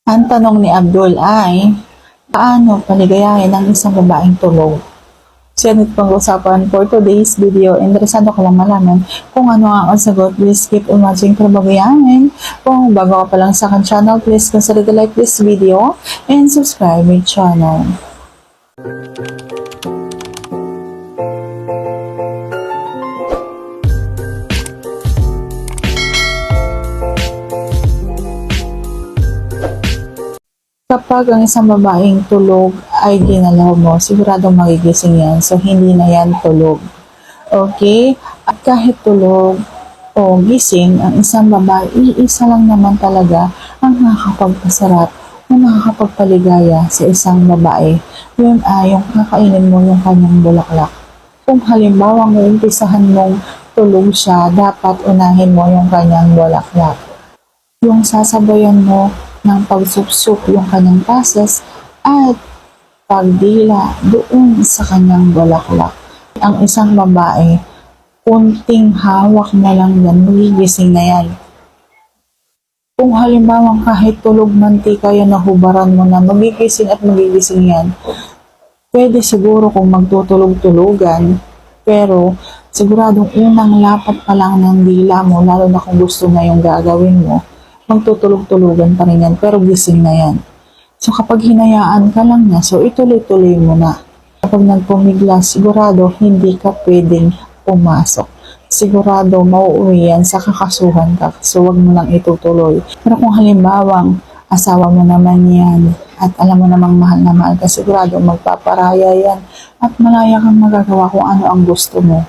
Ang tanong ni Abdul ay, paano paligayahin ang isang babaeng tulog? So yan ito pag-usapan for today's video. Interesado ko lang malaman kung ano ang sagot. Please keep on watching para bago yan. Kung bago ka pa lang sa akin channel, please consider to like this video and subscribe my channel. Kapag ang isang babaeng tulog ay ginalaw mo, siguradong magigising yan. So, hindi na yan tulog. Okay? At kahit tulog o gising, ang isang babae, iisa lang naman talaga ang nakakapagpasarap o nakakapagpaligaya sa isang babae. Yun ay yung kakainin mo yung kanyang bulaklak. Kung halimbawa umpisahan mong tulog siya, dapat unahin mo yung kanyang bulaklak. Yung sasabayan mo ng pagsupsup yung kanyang pases at pagdila doon sa kanyang bulaklak. Ang isang babae, kunting hawak na lang yan, magigising na yan. Kung halimbawa kahit tulog mantika yan, nahubaran mo na, magigising at magigising yan. Pwede siguro kung magtutulog-tulugan, pero siguradong unang lapat pa lang ng dila mo, lalo na kung gusto na yung gagawin mo, magtutulog-tulugan pa rin yan, pero gising na yan. So, kapag hinayaan ka lang na, so ituloy-tuloy mo na. Kapag nagpumigla, sigurado hindi ka pwedeng pumasok. Sigurado mauuwi yan sa kakasuhan ka, so wag mo lang itutuloy. Pero kung halimbawang asawa mo naman yan, at alam mo namang mahal na mahal ka, sigurado magpaparaya yan, at malaya kang magagawa kung ano ang gusto mo.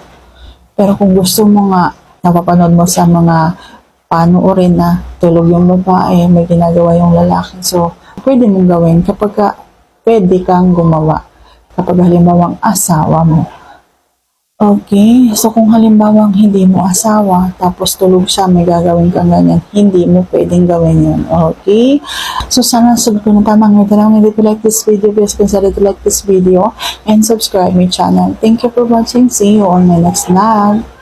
Pero kung gusto mo nga, napapanood mo sa mga panoorin na tulog yung babae, may ginagawa yung lalaki. So, pwede mong gawin kapag pwede kang gumawa. Kapag halimbawang asawa mo. Okay? So, kung halimbawang hindi mo asawa, tapos tulog siya, may gagawin kang ganyan, hindi mo pwedeng gawin yun. Okay? So, sana sagot ko na tamang may tarang. If you like this video, please consider to like this video and subscribe my channel. Thank you for watching. See you on my next vlog.